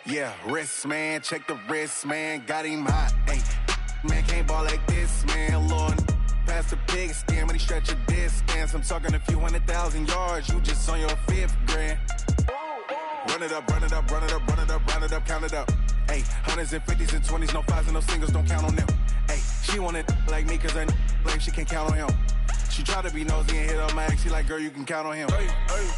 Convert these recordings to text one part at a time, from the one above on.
Yeah, wrist, man, check the wrist, man, got him hot. Hey, man, can't ball like this, man, Lord. Past the pig skin, when he stretch a distance. I'm talking a few 100,000 yards, you just on your 5th grand. Run it up, run it up, run it up, run it up, run it up, count it up. Hey, hundreds and 50s and 20s, no 5s and no singles, don't count on them. Hey, she want it like me, cause her blame, she can't count on him. She try to be nosy and hit on my ex, she like, girl, you can count on him. Hey, hey.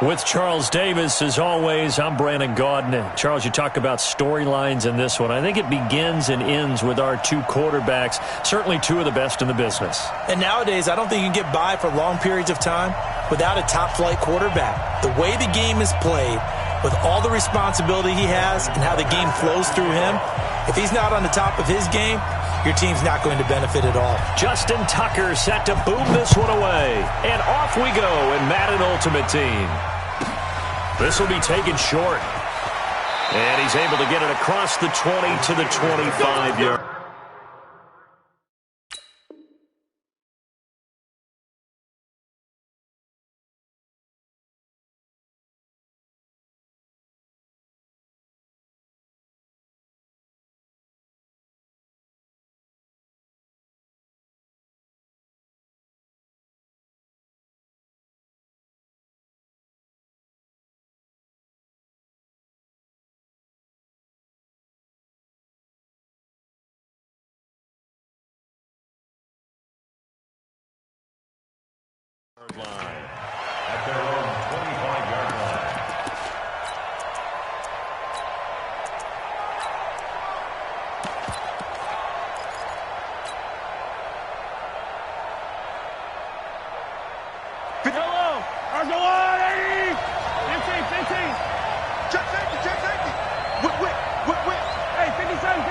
With Charles Davis, as always, I'm Brandon Gaudin. Charles, you talk about storylines in this one. I think it begins and ends with our two quarterbacks, certainly two of the best in the business. And nowadays, I don't think you can get by for long periods of time without a top-flight quarterback. The way the game is played, with all the responsibility he has and how the game flows through him, if he's not on the top of his game, your team's not going to benefit at all. Justin Tucker set to boom this one away. And off we go in Madden Ultimate Team. This will be taken short. And he's able to get it across the 20 to the 25-yard. Line at their own 25-yard line. Hello, Argo 80, 15. Check safety. Whip. Hey, 57.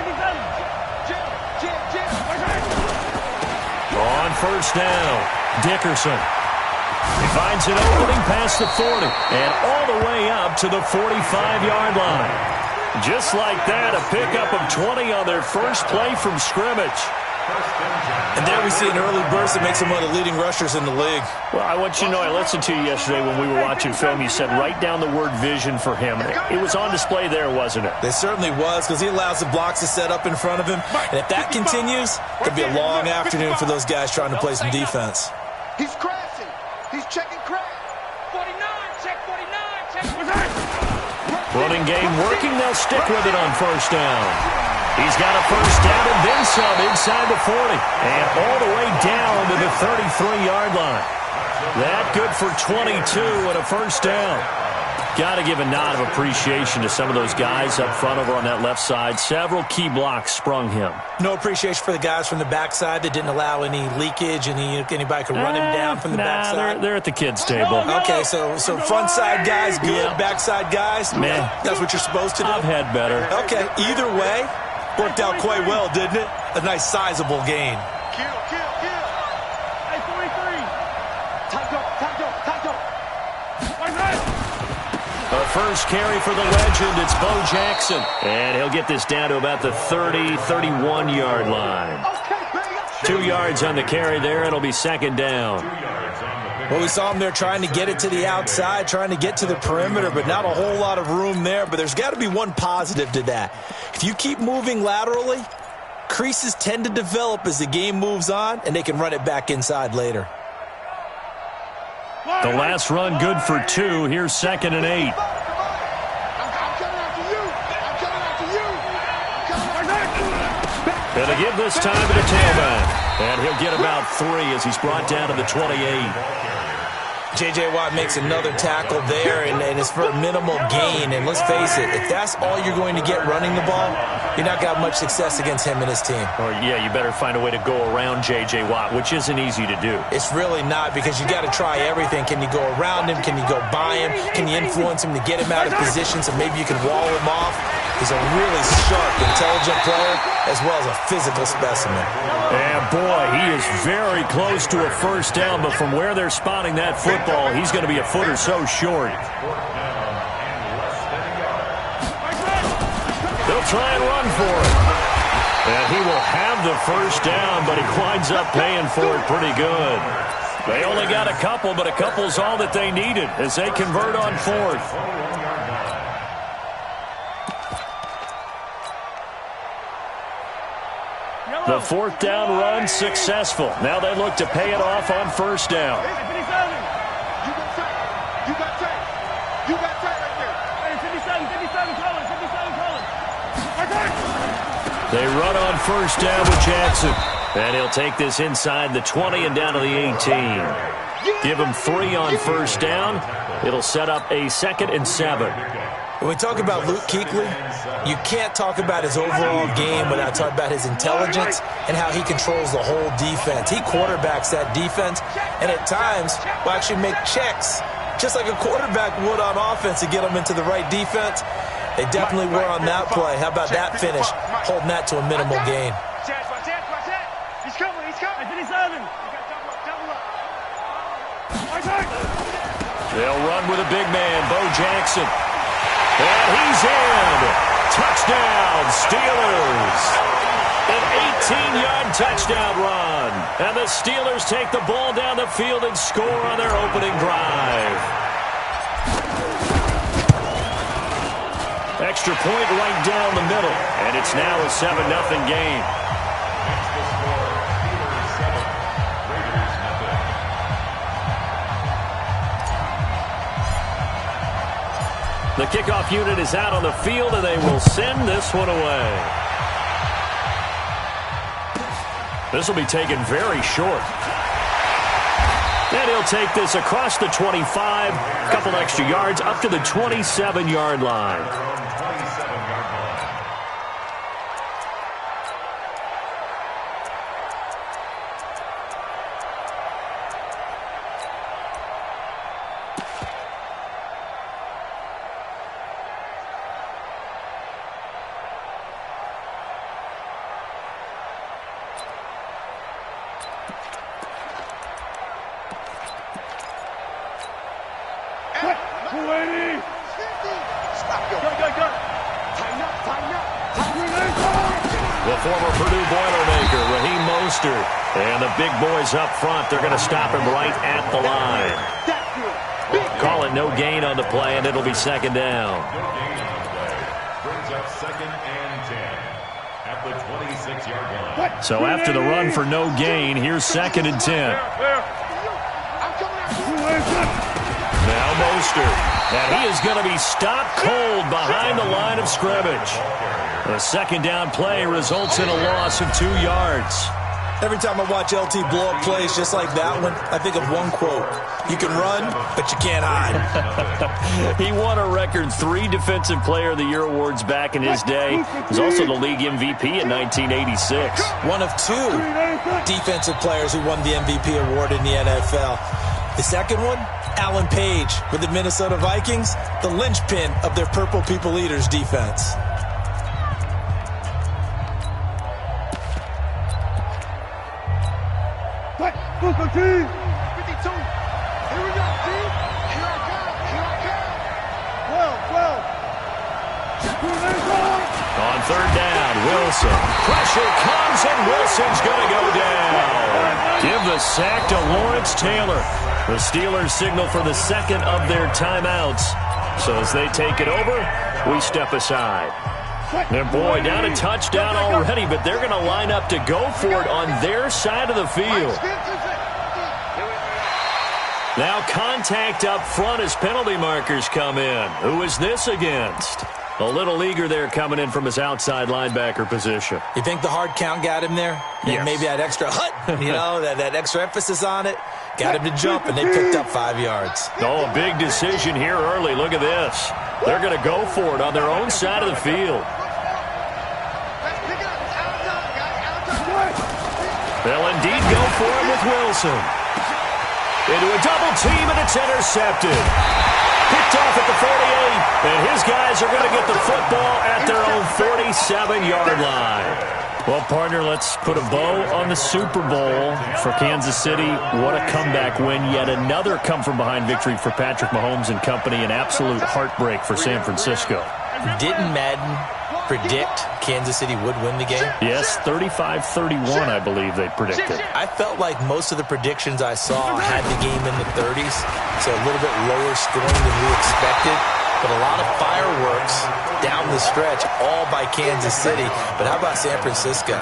On first down, Dickerson. He finds an opening past the 40 and all the way up to the 45-yard line. Just like that, a pickup of 20 on their first play from scrimmage. And there we see an early burst that makes him one of the leading rushers in the league. Well, I want you to know, I listened to you yesterday when we were watching film. You said write down the word vision for him. It was on display there, wasn't it? It certainly was, because he allows the blocks to set up in front of him. And if that continues, it could be a long afternoon for those guys trying to play some defense. He's crashing. He's checking crash. 49, check 49. Running game working. They'll stick with it on first down. He's got a first down and then some inside the 40. And all the way down to the 33-yard line. That good for 22 and a first down. Got to give a nod of appreciation to some of those guys up front over on that left side. Several key blocks sprung him. No appreciation for the guys from the backside that didn't allow any leakage, and anybody could run him down from the backside. They're at the kids' table. Okay, so front side guys good, backside guys, man, that's what you're supposed to do. I've had better. Okay, either way, worked out quite well, didn't it? A nice sizable gain. Kill. Hey, 43. Tight up. A first carry for the legend. It's Bo Jackson. And he'll get this down to about the 31-yard line. 2 yards on the carry there. It'll be second down. Well, we saw him there trying to get it to the outside, trying to get to the perimeter, but not a whole lot of room there. But there's got to be one positive to that. If you keep moving laterally, creases tend to develop as the game moves on, and they can run it back inside later. The last run good for 2. Here's 2nd and 8. I'm coming after you. Gonna give this time to the tailback. And he'll get about 3 as he's brought down to the 28. J.J. Watt makes another tackle there, and it's for a minimal gain. And let's face it, if that's all you're going to get running the ball, you're not going to have much success against him and his team. Or, yeah, you better find a way to go around J.J. Watt, which isn't easy to do. It's really not, because you got to try everything. Can you go around him? Can you go by him? Can you influence him to get him out of position so maybe you can wall him off? He's a really sharp, intelligent player, as well as a physical specimen. And, boy, he is very close to a first down, but from where they're spotting that football, he's going to be a foot or so short. They'll try and run for it. And he will have the first down, but he winds up paying for it pretty good. They only got a couple, but a couple's all that they needed as they convert on fourth. The fourth down run successful. Now they look to pay it off on first down. They run on first down with Jackson. And he'll take this inside the 20 and down to the 18. Give him 3 on first down. It'll set up a 2nd and 7. When we talk about Luke Kuechly, you can't talk about his overall game without talking about his intelligence and how he controls the whole defense. He quarterbacks that defense and at times will actually make checks just like a quarterback would on offense to get them into the right defense. They definitely were on that play. How about that finish, holding that to a minimal gain. He's coming. They'll run with a big man, Bo Jackson. And he's in. Touchdown, Steelers. An 18-yard touchdown run. And the Steelers take the ball down the field and score on their opening drive. Extra point right down the middle. And it's now a 7-0 game. The kickoff unit is out on the field, and they will send this one away. This will be taken very short. And he'll take this across the 25, a couple extra yards, up to the 27-yard line. The former Purdue Boilermaker, Raheem Mostert. And the big boys up front, they're going to stop him right at the line. Call it no gain on the play, and it'll be 2nd down. Brings up 2nd and 10 at the 26-yard line. So after the run for no gain, here's 2nd and 10. Now Mostert. And he is going to be stopped cold behind the line of scrimmage. A 2nd down play results in a loss of 2 yards. Every time I watch LT blow up plays just like that one, I think of one quote. You can run, but you can't hide. He won a record 3 Defensive Player of the Year awards back in his day. He was also the league MVP in 1986. One of 2 defensive players who won the MVP award in the NFL. The second one, Alan Page with the Minnesota Vikings, the linchpin of their Purple People Eaters defense. Let's go, team. 52. Here we go, team. Here I come. 12. On 3rd down, Wilson. Pressure comes, and Wilson's going to go down. Give the sack to Lawrence Taylor. The Steelers signal for the 2nd of their timeouts. So as they take it over, we step aside. And boy, down a touchdown already, but they're going to line up to go for it on their side of the field. Now contact up front as penalty markers come in. Who is this against? A little leaguer there coming in from his outside linebacker position. You think the hard count got him there? Yes. Maybe that extra that extra emphasis on it got him to jump, and they picked up 5 yards. Oh, a big decision here early. Look at this. They're going to go for it on their own side of the field. They'll indeed go for it with Wilson. Into a double team, and it's intercepted. Picked off at the 48, and his guys are going to get the football at their own 47-yard line. Well, partner, let's put a bow on the Super Bowl for Kansas City. What a comeback win. Yet another come-from-behind victory for Patrick Mahomes and company. An absolute heartbreak for San Francisco. Didn't Madden predict Kansas City would win the game? Yes, 35-31, I believe they predicted. I felt like most of the predictions I saw had the game in the 30s, so a little bit lower scoring than we expected. But a lot of fireworks down the stretch, all by Kansas City. But how about San Francisco?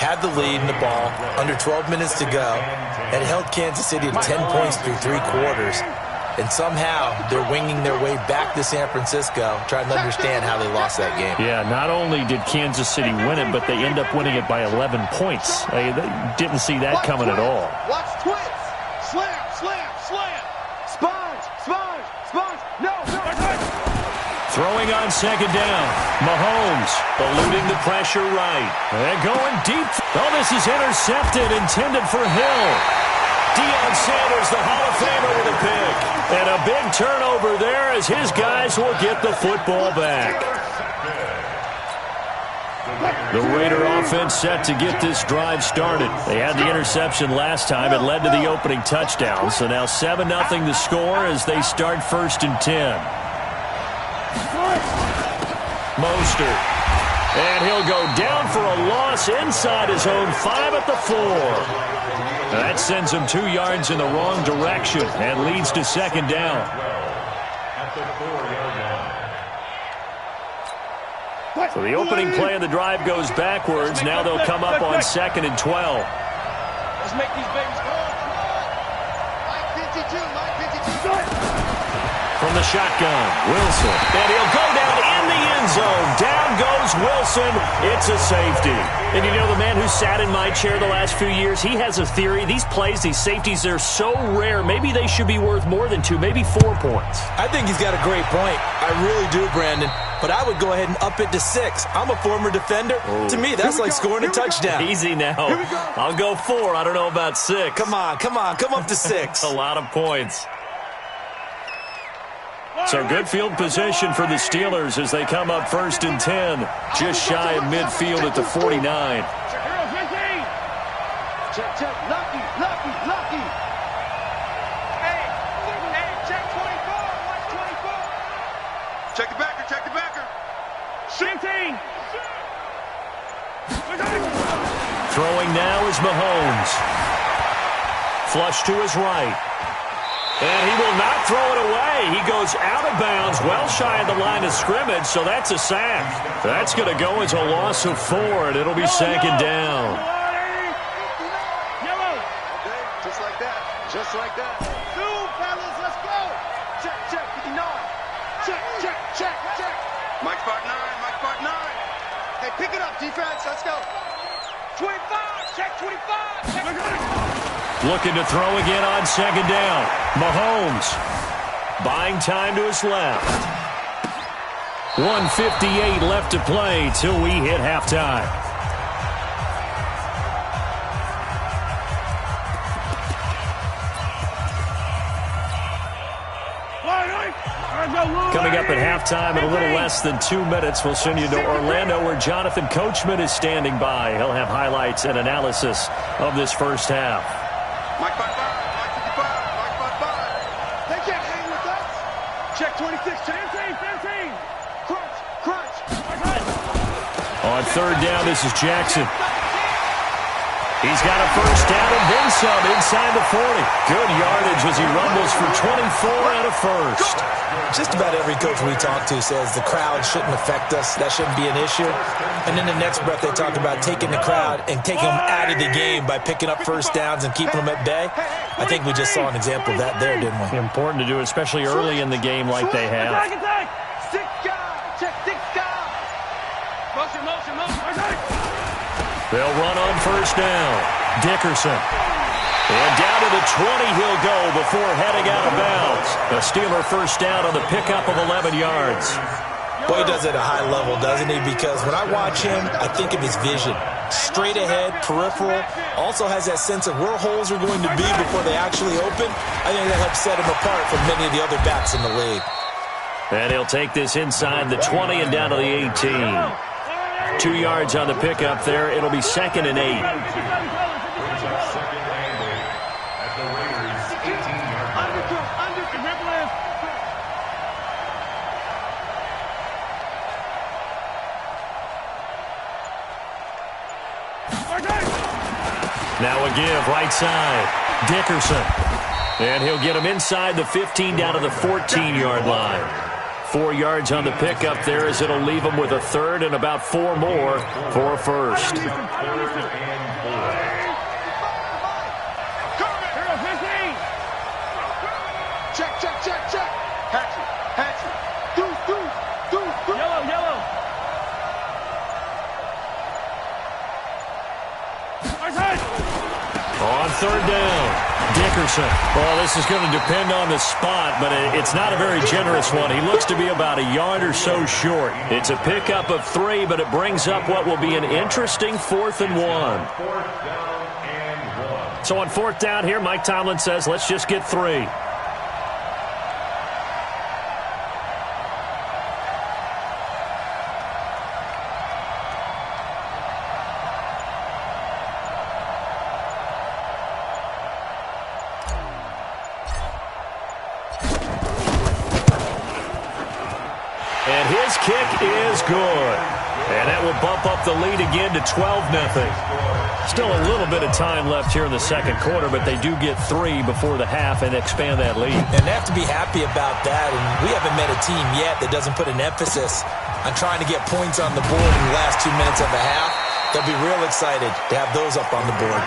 Had the lead in the ball, under 12 minutes to go, and held Kansas City to 10 points through 3 quarters. And somehow they're winging their way back to San Francisco, trying to understand how they lost that game. Yeah, not only did Kansas City win it, but they end up winning it by 11 points. They didn't see that coming at all. Watch twits. Slam, slam, slam. Sponge, sponge, sponge. No. Throwing on second down. Mahomes eluding the pressure right. And going deep. Oh, this is intercepted, intended for Hill. Deion Sanders, the Hall of Famer, with a pick. And a big turnover there as his guys will get the football back. The Raider offense set to get this drive started. They had the interception last time. It led to the opening touchdown. So now 7-0 the score as they start 1st and 10. Mostert. And he'll go down for a loss inside his own 5 at the 4. That sends him 2 yards in the wrong direction and leads to second down. So the opening play of the drive goes backwards. Now they'll come up on 2nd and 12. Let's make these babies go. Mike 52. From the shotgun, Wilson. And he'll go down in the end zone. Down goes Wilson. It's a safety. And you know, the man who sat in my chair the last few years, he has a theory. These plays, these safeties, they're so rare. Maybe they should be worth more than 2, maybe 4 points. I think he's got a great point. I really do, Brandon. But I would go ahead and up it to 6. I'm a former defender. Oh. To me, that's like scoring a touchdown. Easy now. I'll go 4. I don't know about 6. Come on. Come up to 6. A lot of points. So good field position for the Steelers as they come up 1st and 10. Just shy of midfield at the 49. Check. Lucky. Hey, check 24. Watch 24. Check the backer. 15. Throwing now is Mahomes. Flush to his right. And he will not throw it away. He goes out of bounds, well shy of the line of scrimmage, so that's a sack. That's going to go as a loss of 4, and it'll be second down. Yellow. Okay, just like that. 2, fellas, let's go. Check, 59. Check. Mike Part 9. Hey, pick it up, defense, let's go. 25, check 25. Looking to throw again on second down. Mahomes buying time to his left. 1:58 left to play till we hit halftime. Coming up at halftime in a little less than 2 minutes, we'll send you to Orlando where Jonathan Coachman is standing by. He'll have highlights and analysis of this first half. Mike 55, Mike 55. They can't hang with us. Check 26, 15. Crunch. On third down, this is Jackson. He's got a first down and then some inside the 40. Good yardage as he rumbles for 24 out of first. Just about every coach we talk to says the crowd shouldn't affect us. That shouldn't be an issue. And in the next breath, they talk about taking the crowd and taking them out of the game by picking up first downs and keeping them at bay. I think we just saw an example of that there, didn't we? Important to do, especially early in the game like they have. Six guys. Check 6 guys. Motion. They'll run on first down. Dickerson. And down to the 20 he'll go before heading out of bounds. A Steeler first down on the pickup of 11 yards. Boy, he does it at a high level, doesn't he? Because when I watch him, I think of his vision. Straight ahead, peripheral. Also has that sense of where holes are going to be before they actually open. I think that helps set him apart from many of the other backs in the league. And he'll take this inside the 20 and down to the 18. 2 yards on the pickup there. It'll be 2nd and 8. Now a give, right side. Dickerson. And he'll get him inside the 15 down to the 14-yard line. 4 yards on the pickup there as it'll leave him with a third and about 4 more for a first. Check, check, check, check. Hatchet. Do. Yellow. On third down, Dickerson. Well, this is going to depend on the spot, but it's not a very generous one. He looks to be about a yard or so short. It's a pickup of 3, but it brings up what will be an interesting 4th and 1. So on 4th down here, Mike Tomlin says, let's just get 3. And his kick is good. And that will bump up the lead again to 12-0. Still a little bit of time left here in the second quarter, but they do get 3 before the half and expand that lead. And they have to be happy about that. And we haven't met a team yet that doesn't put an emphasis on trying to get points on the board in the last 2 minutes of a half. They'll be real excited to have those up on the board.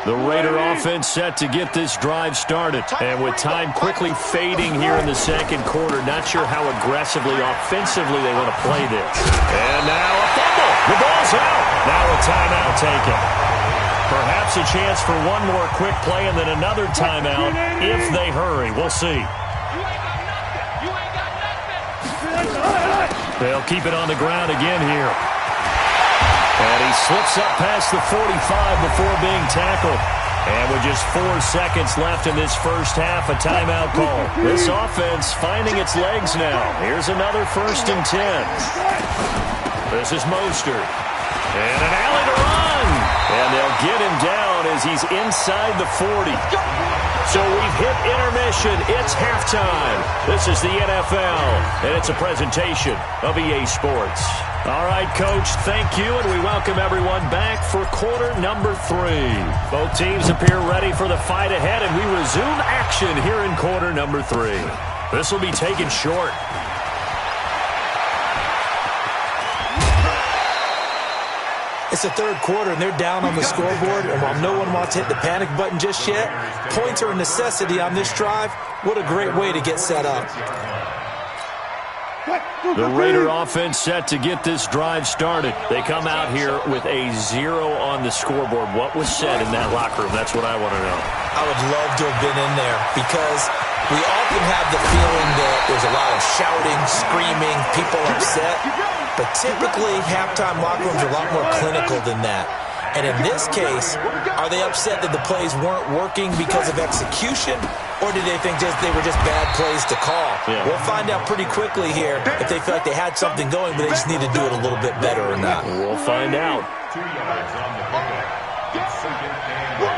The Raider offense set to get this drive started. And with time quickly fading here in the second quarter, not sure how aggressively, offensively they want to play this. And now a fumble. The ball's out. Now a timeout taken. Perhaps a chance for one more quick play and then another timeout if they hurry. We'll see. They'll keep it on the ground again here. And he slips up past the 45 before being tackled. And with just 4 seconds left in this first half, a timeout call. This offense finding its legs now. Here's another 1st and 10. This is Mostert. And an alley to run. And they'll get him down as he's inside the 40. So we've hit intermission. It's halftime. This is the NFL, and it's a presentation of EA Sports. All right, Coach, thank you, and we welcome everyone back for quarter number 3. Both teams appear ready for the fight ahead, and we resume action here in quarter number 3. This will be taken short. It's the third quarter, and they're down on the scoreboard, and while no one wants to hit the panic button just yet, points are a necessity on this drive. What a great way to get set up. The Raider offense set to get this drive started. They come out here with a 0 on the scoreboard. What was said in that locker room? That's what I want to know. I would love to have been in there because we often have the feeling that there's a lot of shouting, screaming, people upset. But typically, halftime locker rooms are a lot more clinical than that. And in this case, are they upset that the plays weren't working because of execution, or did they think they were just bad plays to call? Yeah. We'll find out pretty quickly here if they feel like they had something going, but they just need to do it a little bit better or not. We'll find out. 2 yards on the pickup. It's 2nd and 1.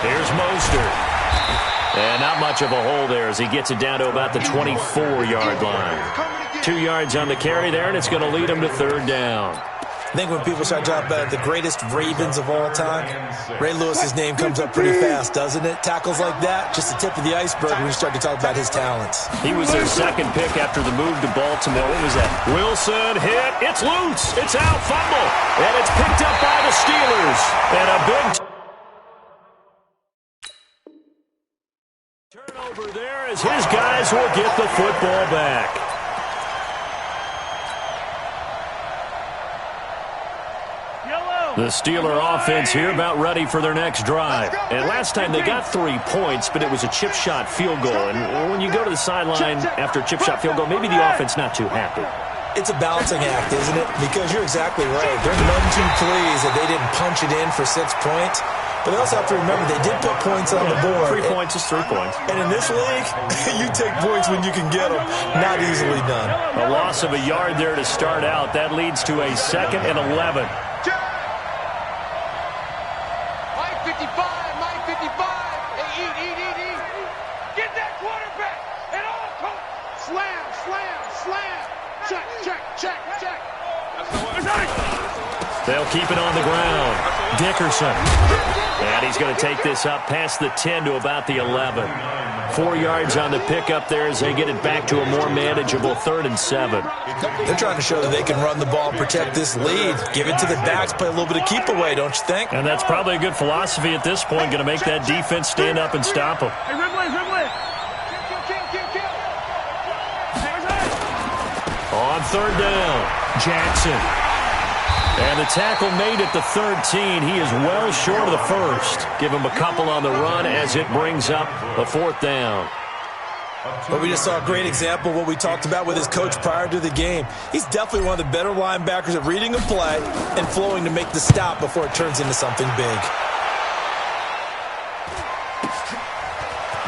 Here's Mostert. And not much of a hole there as he gets it down to about the 24-yard line. 2 yards on the carry there, and it's going to lead him to 3rd down. I think when people start talking about the greatest Ravens of all time, Ray Lewis's name comes up pretty fast, doesn't it? Tackles like that, just the tip of the iceberg when you start to talk about his talents. He was their second pick after the move to Baltimore. What was that? Wilson hit. It's loose. It's out. Fumble. And it's picked up by the Steelers. And a big turnover there as his guys will get the football back. The Steeler offense here about ready for their next drive. And last time they got 3 points, but it was a chip shot field goal. And when you go to the sideline after a chip shot field goal, maybe the offense not too happy. It's a balancing act, isn't it? Because you're exactly right. They're none too pleased that they didn't punch it in for 6 points. But they also have to remember they did put points on the board. 3 points is 3 points. And in this league, you take points when you can get them. Not easily done. A loss of a yard there to start out. That leads to a 2nd and 11. Slam, slam, slam. Check, check, check, check. They'll keep it on the ground. Dickerson. And he's going to take this up past the 10 to about the 11. 4 yards on the pickup there as they get it back to a more manageable 3rd and 7. They're trying to show that they can run the ball and protect this lead. Give it to the backs, play a little bit of keep away, don't you think? And that's probably a good philosophy at this point, going to make that defense stand up and stop them. Hey, Rimley. On 3rd down, Jackson. And the tackle made at the 13. He is well short of the first. Give him a couple on the run as it brings up a 4th down. But we just saw a great example of what we talked about with his coach prior to the game. He's definitely one of the better linebackers at reading a play and flowing to make the stop before it turns into something big.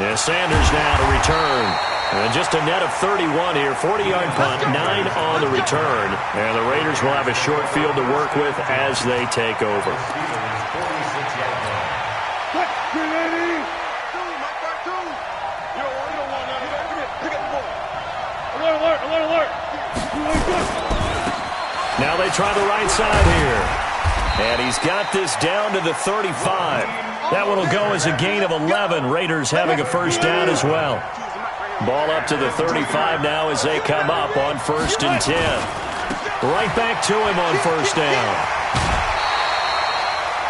Yeah, Sanders now to return. And just a net of 31 here. 40-yard punt, 9 on the return. And the Raiders will have a short field to work with as they take over. Alert. Now they try the right side here. And he's got this down to the 35. That one will go as a gain of 11. Raiders having a first down as well. Ball up to the 35 now as they come up on 1st and 10. Right back to him on 1st down.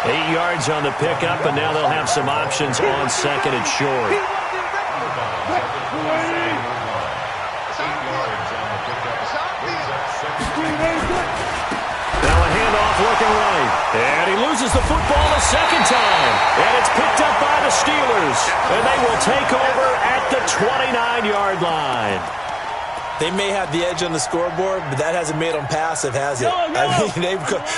8 yards on the pickup, and now they'll have some options on 2nd and short. Now a handoff looking right. And he loses the football a second time. And it's picked up by the Steelers. And they will take over at the 29-yard line. They may have the edge on the scoreboard, but that hasn't made them passive, has it? I mean,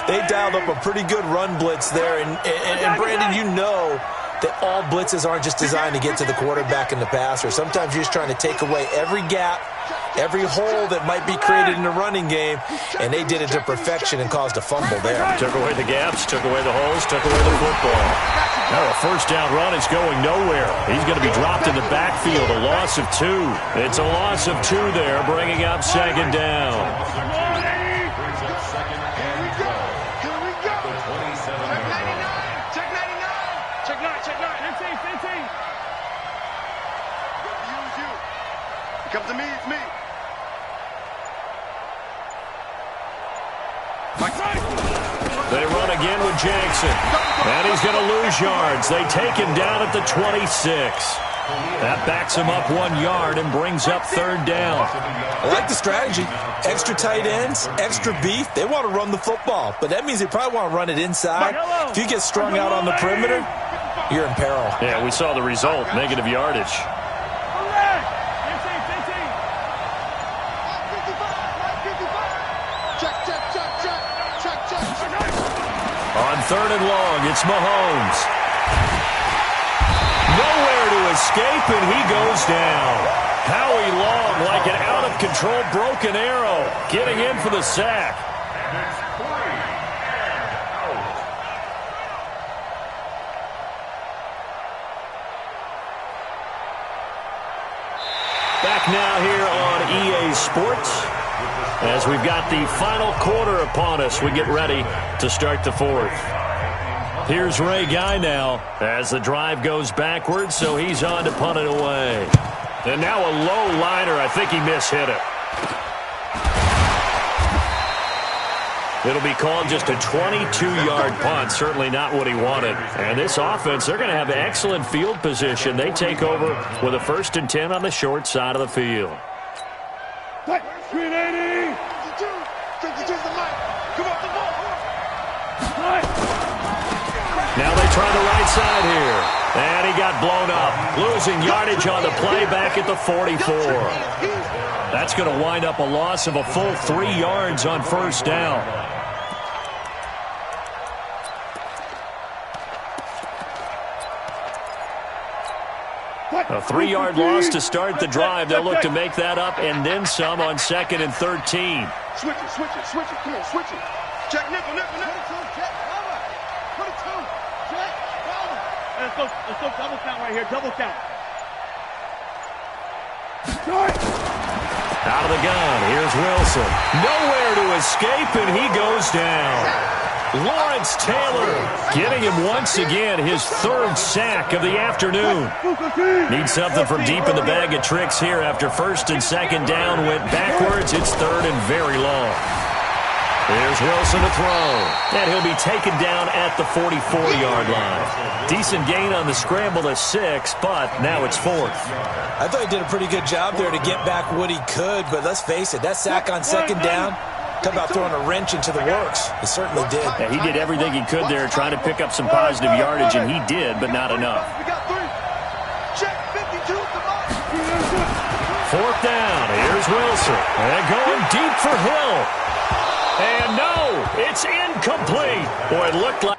they've dialed up a pretty good run blitz there. And Brandon, you know that all blitzes aren't just designed to get to the quarterback and the passer. Sometimes you're just trying to take away every gap, every hole that might be created in the running game, and they did it to perfection and caused a fumble there. Took away the gaps, took away the holes, took away the football. Now a first down run is going nowhere. He's going to be dropped in the backfield, a loss of 2. It's a loss of 2 there, bringing up 2nd down. Come to me, it's me. They run again with Jackson. And he's going to lose yards. They take him down at the 26. That backs him up 1 yard and brings up 3rd down. I like the strategy. Extra tight ends, extra beef. They want to run the football, but that means they probably want to run it inside. If you get strung out on the perimeter, you're in peril. Yeah, we saw the result, negative yardage. On 3rd and long, it's Mahomes. Nowhere to escape, and he goes down. Howie Long, like an out-of-control broken arrow, getting in for the sack. Back now here on EA Sports, as we've got the final quarter upon us, we get ready to start the 4th. Here's Ray Guy now as the drive goes backwards, so he's on to punt it away. And now a low liner. I think he mishit it. It'll be called just a 22-yard punt, certainly not what he wanted. And this offense, they're going to have excellent field position. They take over with a 1st and 10 on the short side of the field. 380. 52's the mic. Come on, the ball. Now they try the right side here. And he got blown up. Losing yardage on the play back at the 44. That's going to wind up a loss of a full 3 yards on 1st down. A 3-yard loss to start the drive. They'll look to make that up and then some on 2nd and 13. Switch it. Come on, switch it. Check nickel. 22, check, cover. 22, check, cover. Let's go double count right here, double count. Out of the gun, here's Wilson. Nowhere to escape, and he goes down. Lawrence Taylor getting him once again his third sack of the afternoon. Needs something from deep in the bag of tricks here after first and second down went backwards. It's third and very long. There's Wilson to throw. And he'll be taken down at the 44-yard line. Decent gain on the scramble to 6, but now it's fourth. I thought he did a pretty good job there to get back what he could, but let's face it, that sack on second down, talk about throwing a wrench into the works. It certainly did. Yeah, he did everything he could there trying to pick up some positive yardage, and he did, but not enough. We got 3. Check 52. Fourth down. Here's Wilson. And going deep for Hill. And no, it's incomplete. Boy, it looked like...